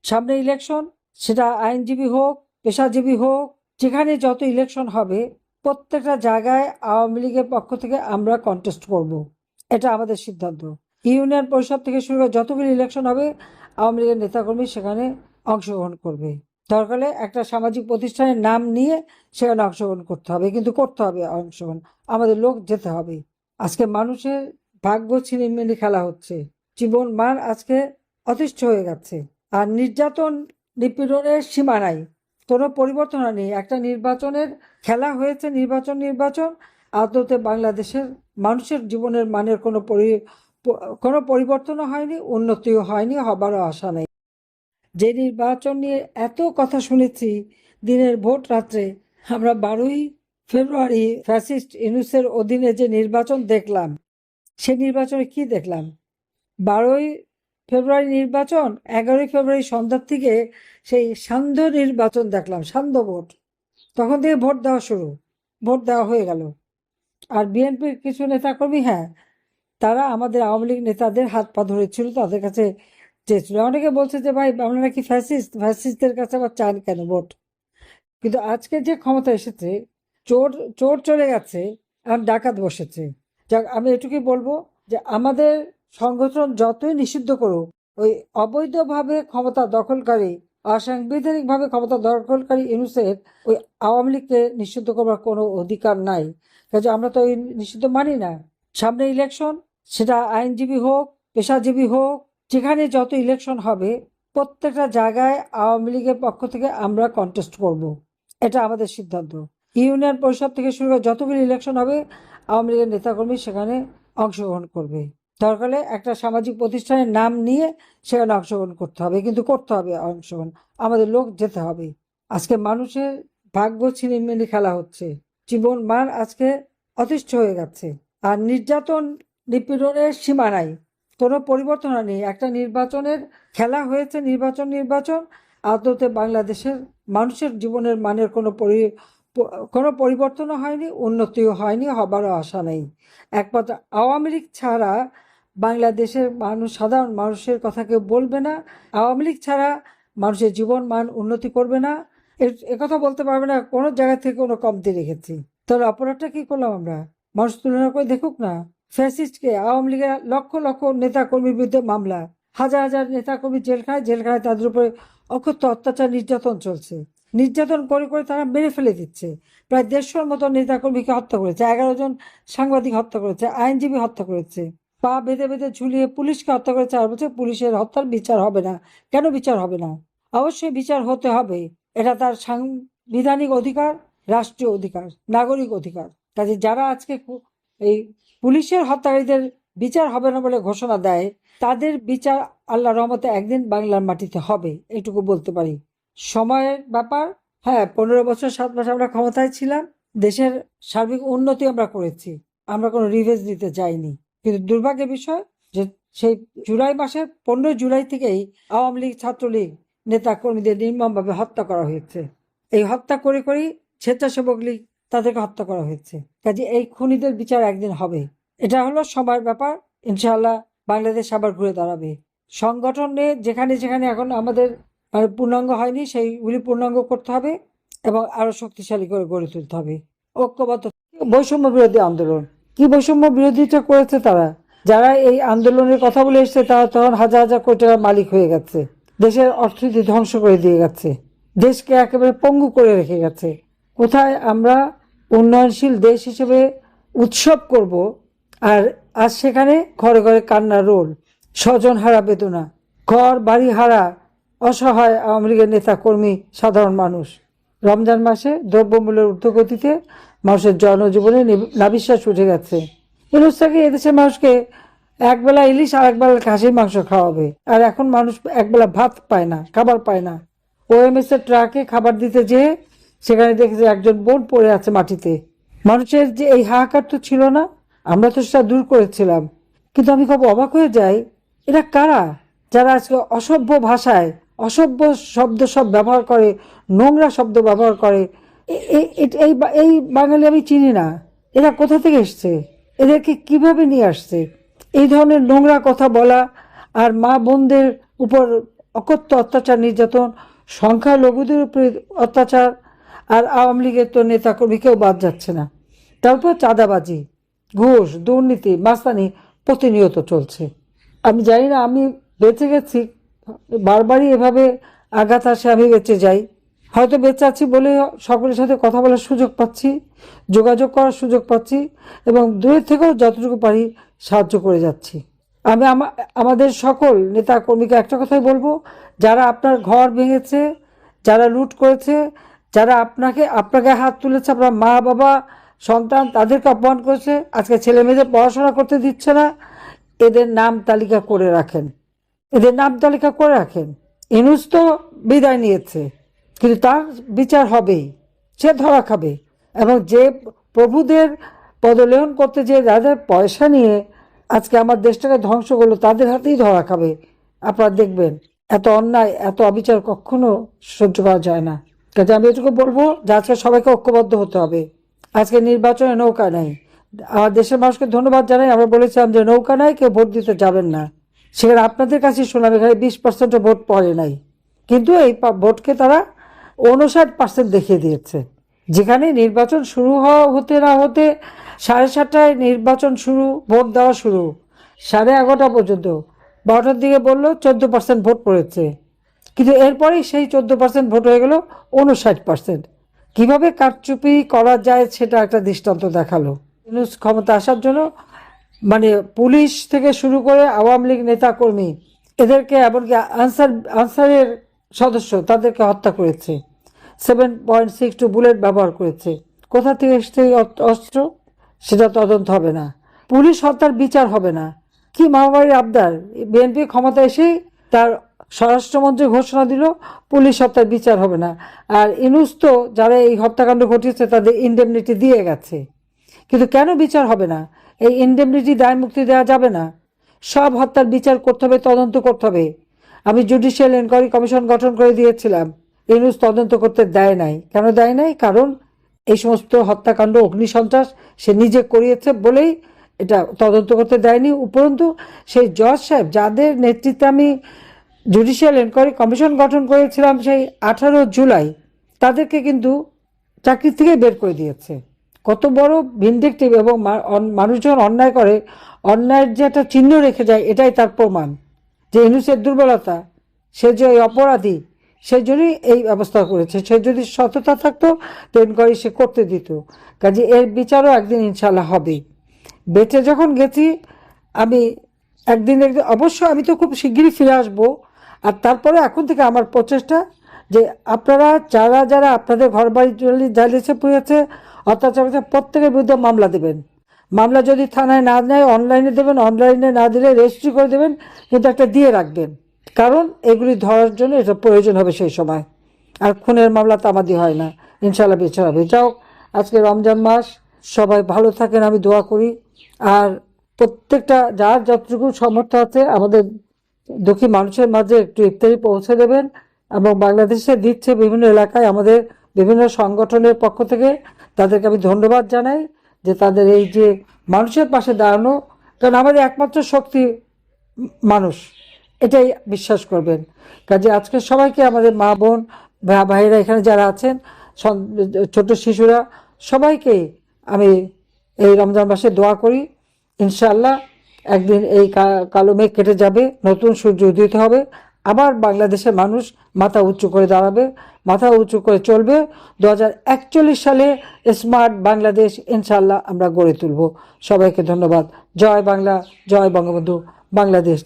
সামনে ইলেকশন, সেটা আইনজীবী হোক, পেশাজীবী হোক, যেখানে যত ইলেকশন হবে প্রত্যেকটা জায়গায় আওয়ামী লীগের পক্ষ থেকে আমরা কন্টেস্ট করব। এটা আমাদের সিদ্ধান্ত। ইউনিয়ন পরিষদ থেকে শুরু করে যতগুলি ইলেকশন হবে আওয়ামী লীগের নেতাকর্মী সেখানে অংশগ্রহণ করবে। দরকার হলে একটা সামাজিক প্রতিষ্ঠানের নাম নিয়ে সেখানে অংশগ্রহণ করতে হবে, কিন্তু করতে হবে অংশগ্রহণ। আমাদের লোক যেতে হবে। আজকে মানুষের ভাগ্য ছিনিমিনি খেলা হচ্ছে, জীবন মান আজকে অতিষ্ঠ হয়ে যাচ্ছে। আর নির্যাতন নিপীড়নের সীমা নাই, কোনো পরিবর্তন হয়নি। একটা নির্বাচনের খেলা হয়েছে, নির্বাচন আদতে বাংলাদেশের মানুষের জীবনের মানের কোনো পরিবর্তনও হয়নি, উন্নতিও হয়নি, হবারও আশা নেই। যে নির্বাচন নিয়ে এত কথা শুনেছি দিনের ভোট রাত্রে, আমরা 12ই ফেব্রুয়ারি ফ্যাসিস্ট ইউনূসের অধীনে যে নির্বাচন দেখলাম, সে নির্বাচনে কি দেখলাম? 12ই ফেব্রুয়ারি নির্বাচন, 11ই ফেব্রুয়ারি সন্ধ্যার থেকে সেই সান্ধ্য নির্বাচন দেখলাম, সান্ধ্য ভোট। তখন থেকে ভোট দেওয়া শুরু, ভোট দেওয়া হয়ে গেল। আর বিএনপির কিছু নেতাকর্মী, হ্যাঁ, তারা আমাদের আওয়ামী লীগ নেতাদের হাত পা ধরেছিল, তাদের কাছে চেয়েছিল। অনেকে বলছে যে ভাই আমরা নাকি ফ্যাসিস্টদের কাছে আবার চান কেন ভোট? কিন্তু আজকে যে ক্ষমতা এসেছে, চোর চোর চলে গেছে, আর ডাকাত বসেছে। যাক, আমি এটুকুই বলবো যে আমাদের সংগঠন যতই নিষিদ্ধ করুক, ওই অবৈধভাবে ক্ষমতা দখলকারী, অসাংবিধানিকভাবে ক্ষমতা দখলকারী ইউনূসের ওই আওয়ামী লীগকে নিষিদ্ধ করবার কোনো অধিকার নাই। কাজে আমরা তো ওই নিষিদ্ধ মানি না। সামনে ইলেকশন, সেটা আইনজীবী হোক, পেশাজীবী হোক, যেখানে যত ইলেকশন হবে প্রত্যেকটা জায়গায় আওয়ামী লীগের পক্ষ থেকে আমরা কন্টেস্ট করব। এটা আমাদের সিদ্ধান্ত। ইউনিয়ন পরিষদ থেকে শুরু করে যতগুলি ইলেকশন হবে আওয়ামী লীগের নেতাকর্মী সেখানে অংশগ্রহণ করবে। দরকার হলে একটা সামাজিক প্রতিষ্ঠানের নাম নিয়ে সেখানে অংশগ্রহণ করতে হবে, কিন্তু করতে হবে অংশগ্রহণ। আমাদের লোক যেতে হবে। আজকে মানুষের ভাগ্য ছিনিমিনি খেলা হচ্ছে, জীবন মান আজকে অতিষ্ঠ হয়ে যাচ্ছে। আর নির্যাতন নিপীড়নের সীমা নাই, কোনো পরিবর্তন হয়নি। একটা নির্বাচনের খেলা হয়েছে, নির্বাচন আদতে বাংলাদেশের মানুষের জীবনের মানের কোনো পরিবর্তনও হয়নি, উন্নতিও হয়নি, হবারও আশা নেই। একমাত্র আওয়ামী লীগ ছাড়া বাংলাদেশের মানুষ, সাধারণ মানুষের কথা কেউ বলবে না। আওয়ামী লীগ ছাড়া মানুষের জীবন মান উন্নতি করবে না। কথা বলতে পারবে না কোনো জায়গা থেকে কোনো কমতি রেখেছি। তাহলে অপরাধটা কি করলাম আমরা? মানুষ তুলনা করে দেখুক না। ফ্যাসিস্টকে আওয়ামী লীগের লক্ষ লক্ষ নেতা কর্মীর বিরুদ্ধে মামলা, হাজার হাজার নেতা কর্মী জেলখানায় তাদের উপরে অকথ্য অত্যাচার নির্যাতন চলছে। নির্যাতন করে করে তারা মেরে ফেলে দিচ্ছে। প্রায় 150-র মতো নেতাকর্মীকে হত্যা করেছে, 11 জন সাংবাদিক হত্যা করেছে, আইনজীবী হত্যা করেছে, পা বেঁধে বেঁধে ঝুলিয়ে পুলিশকে হত্যা করেছে। আর বলছে পুলিশের হত্যার বিচার হবে না। কেন বিচার হবে না? অবশ্যই বিচার হতে হবে। এটা তার সাংবিধানিক অধিকার, রাষ্ট্রীয় অধিকার, নাগরিক অধিকার। কাজে যারা আজকে এই পুলিশের হত্যাকারীদের বিচার হবে না বলে ঘোষণা দেয়, তাদের বিচার আল্লাহর রহমতে একদিন বাংলার মাটিতে হবে, এটুকু বলতে পারি। সময়ের ব্যাপার। হ্যাঁ, 15 বছর 7 মাস আমরা ক্ষমতায় ছিলাম, দেশের সার্বিক উন্নতি আমরা করেছি, আমরা কোনো রিভেঞ্জ দিতে চাইনি। কিন্তু দুর্ভাগ্যের বিষয় যে সেই জুলাই মাসের 15 জুলাই থেকেই আওয়ামী লীগ, ছাত্রলীগ নেতা কর্মীদের নির্মমভাবে হত্যা করা হয়েছে। এই হত্যা করে করেই স্বেচ্ছাসেবক লীগ, তাদেরকে হত্যা করা হয়েছে। কাজে এই খুনিদের বিচার একদিন হবে। এটা হলো সময়ের ব্যাপার। ইনশাআল্লাহ বাংলাদেশ আবার ঘুরে দাঁড়াবে। সংগঠনে যেখানে যেখানে এখন আমাদের পূর্ণাঙ্গ হয়নি, সেইগুলি পূর্ণাঙ্গ করতে হবে এবং আরো শক্তিশালী করে গড়ে তুলতে হবে। ঐক্যবদ্ধ। বৈষম্য বিরোধী আন্দোলন, কি বৈষম্য বিরোধিতা করেছে তারা? যারা এই আন্দোলনের কথা বলে এসছে তারা তখন হাজার হাজার কোটি টাকার মালিক হয়ে গেছে, দেশের অর্থনীতি ধ্বংস করে দিয়ে গেছে, দেশকে একেবারে পঙ্গু করে রেখে গেছে। কোথায় আমরা উন্নয়নশীল দেশ হিসেবে উৎসব করব, আর আজ সেখানে ঘরে ঘরে কান্নার রোল, স্বজন হারা বেদনা, ঘর বাড়ি হারা অসহায় আওয়ামী লীগের নেতা কর্মী, সাধারণ মানুষ। রমজান মাসে দ্রব্যমূল্যের ঊর্ধ্বগতিতে মানুষের জনজীবনে নাবিশ্বাস উঠে গেছে। ইউনূস থেকে এদেশের মানুষকে একবেলা ইলিশ আর একবেলা খাসির মাংস খাওয়াবে, আর এখন মানুষ একবেলা ভাত পায় না, খাবার পায় না। ওএমএস এর ট্রাকে খাবার দিতে যেয়ে সেখানে দেখেছে একজন বোন পড়ে আছে মাটিতে। মানুষের যে এই হাহাকার তো ছিল না, আমরা তো সেটা দূর করেছিলাম। কিন্তু আমি খুব অবাক হয়ে যাই, এরা কারা যারা আজকে অসভ্য ভাষায় অসভ্য শব্দ সব ব্যবহার করে, নোংরা শব্দ ব্যবহার করে। এই বাঙালি আমি চিনি না। এরা কোথা থেকে এসছে? এদেরকে কিভাবে নিয়ে আসছে? এই ধরনের নোংরা কথা বলা আর মা বোনদের উপর অকথ্য অত্যাচার নির্যাতন, সংখ্যালঘুদের উপরে অত্যাচার, আর আওয়ামী লীগের তো নেতাকর্মী কেউ বাদ যাচ্ছে না। তারপর চাঁদাবাজি, ঘুষ, দুর্নীতি, মাস্তানি প্রতিনিয়ত চলছে। আমি জানি না আমি বেঁচে গেছি, বারবারই এভাবে আঘাত আসে, আমি বেঁচে যাই। হয়তো বেঁচে আছি বলে সকলের সাথে কথা বলার সুযোগ পাচ্ছি, যোগাযোগ করার সুযোগ পাচ্ছি, এবং দূরের থেকেও যতটুকু পারি সাহায্য করে যাচ্ছি। আমি আমাদের সকল নেতা কর্মীকে একটা কথাই বলবো, যারা আপনার ঘর ভেঙেছে, যারা লুট করেছে, যারা আপনাকে হাত তুলেছে, আপনার মা বাবা সন্তান তাদেরকে অপমান করেছে, আজকে ছেলে মেয়েদের পড়াশোনা করতে দিচ্ছে না, এদের নাম তালিকা করে রাখেন, এদের নাম তালিকা করে রাখেন। ইউনূস তো বিদায় নিয়েছে, কিন্তু তার বিচার হবেই, সে ধরা খাবে। এবং যে প্রভুদের পদলেহন করতে যে যাদের পয়সা নিয়ে আজকে আমার দেশটাকে ধ্বংস করলো, তাদের হাতেই ধরা খাবে। আপনারা দেখবেন এত অন্যায়, এত অবিচার কখনো সহ্য করা যায় না। কাজে আমি এটুকু বলবো যে আজকে সবাইকে ঐক্যবদ্ধ হতে হবে। আজকে নির্বাচনে নৌকা নাই, আমার দেশের মানুষকে ধন্যবাদ জানাই। আমরা বলেছিলাম যে নৌকা নাই, কেউ ভোট দিতে যাবেন না। সেখানে আপনাদের কাছে শুনলাম এখানে 20% ভোট পড়ে নাই, কিন্তু এই ভোটকে তারা 59% দেখিয়ে দিয়েছে। যেখানে নির্বাচন শুরু হতে না হতে 7:30টায় নির্বাচন শুরু, ভোট দেওয়া শুরু, 11:30 পর্যন্ত, 12টার দিকে বললো 14% ভোট পড়েছে, কিন্তু এরপরেই সেই 14% ভোট হয়ে গেল 59%। কিভাবে কারচুপি করা যায় সেটা একটা দৃষ্টান্ত দেখালো। ইউনূস ক্ষমতা আসার জন্য মানে পুলিশ থেকে শুরু করে আওয়ামী লীগ নেতাকর্মী, এদেরকে এমনকি আনসারের সদস্য তাদেরকে হত্যা করেছে, 7.62 বুলেট ব্যবহার করেছে। কোথা থেকে এসছে অস্ত্র সেটা তদন্ত হবে না, পুলিশ হত্যার বিচার হবে না। কি মামাবাড়ির আবদার! বিএনপি ক্ষমতা এসেই তার স্বরাষ্ট্রমন্ত্রী ঘোষণা দিল পুলিশ হত্যার বিচার হবে না। আর ইউনূস তো যারা এই হত্যাকাণ্ড ঘটিয়েছে তাদের ইনডেমনিটি দিয়ে গেছে, কিন্তু কেন বিচার হবে না? এই ইনডেমনিটি দায় মুক্তি দেওয়া যাবে না, সব হত্যার বিচার করতে হবে, তদন্ত করতে হবে। আমি জুডিশিয়াল এনকোয়ারি কমিশন গঠন করে দিয়েছিলাম, ইউনূস তদন্ত করতে দেয় নাই। কেন দেয় নাই? কারণ এই সমস্ত হত্যাকাণ্ড, অগ্নিসন্ত্রাস সে নিজে করিয়েছে বলেই এটা তদন্ত করতে দেয়নি। উপরন্তু সেই জজ সাহেব যাদের নেতৃত্বে আমি জুডিশিয়াল এনকোয়ারি কমিশন গঠন করেছিলাম সেই 18 জুলাই, তাদেরকে কিন্তু চাকরি থেকে বের করে দিয়েছে। কত বড় ভিনডিকটিভ! এবং মানুষ যখন অন্যায় করে, অন্যায়ের যে একটা চিহ্ন রেখে যায়, এটাই তার প্রমাণ যে ইউনূসের দুর্বলতা। সে যে ওই অপরাধী, সেই জন্যই এই ব্যবস্থা করেছে। সে যদি সততা থাকতো তো এনকোয়ারি সে করতে দিত। কাজে এর বিচারও একদিন ইনশাল্লাহ হবে। বেঁচে যখন গেছি আমি একদিন অবশ্যই আমি তো খুব শিগগিরই ফিরে আসবো। আর তারপরে এখন থেকে আমার প্রচেষ্টা যে আপনারা যারা যারা আপনাদের ঘর বাড়ি জ্বালিয়েছে, পুড়িয়েছে, অত্যাচার করেছে, প্রত্যেকের বিরুদ্ধে মামলা দেবেন। মামলা যদি থানায় না নেয় অনলাইনে দেবেন, অনলাইনে না দিলে রেজিস্ট্রি করে দেবেন, কিন্তু একটা দিয়ে রাখবেন, কারণ এগুলি ধরার জন্য এটা প্রয়োজন হবে সেই সময়। আর খুনের মামলা তামাদি হয় না, ইনশাল্লাহ বিচার হবে। যাও, আজকে রমজান মাস, সবাই ভালো থাকেন আমি দোয়া করি। আর প্রত্যেকটা যার যতটুকু সামর্থ্য আছে আমাদের দুঃখী মানুষের মাঝে একটু ইফতারি পৌঁছে দেবেন। এবং বাংলাদেশে দিচ্ছে বিভিন্ন এলাকায় আমাদের বিভিন্ন সংগঠনের পক্ষ থেকে, তাদেরকে আমি ধন্যবাদ জানাই যে তাদের এই যে মানুষের পাশে দাঁড়ানো। কারণ আমাদের একমাত্র শক্তি মানুষ, এটাই বিশ্বাস করবেন। কাজে আজকে সবাইকে, আমাদের মা বোন ভাইরা এখানে যারা আছেন, ছোট শিশুরা, সবাইকে আমি এই রমজান মাসে দোয়া করি ইনশাআল্লাহ একদিন এই কালো মেঘ কেটে যাবে, নতুন সূর্য উদিত হবে, আবার বাংলাদেশের মানুষ মাথা উঁচু করে দাঁড়াবে, মাথা উঁচু করে চলবে। 2041 সালে স্মার্ট বাংলাদেশ ইনশাআল্লাহ আমরা গড়ে তুলব। সবাইকে ধন্যবাদ। জয় বাংলা, জয় বঙ্গবন্ধু, বাংলাদেশ।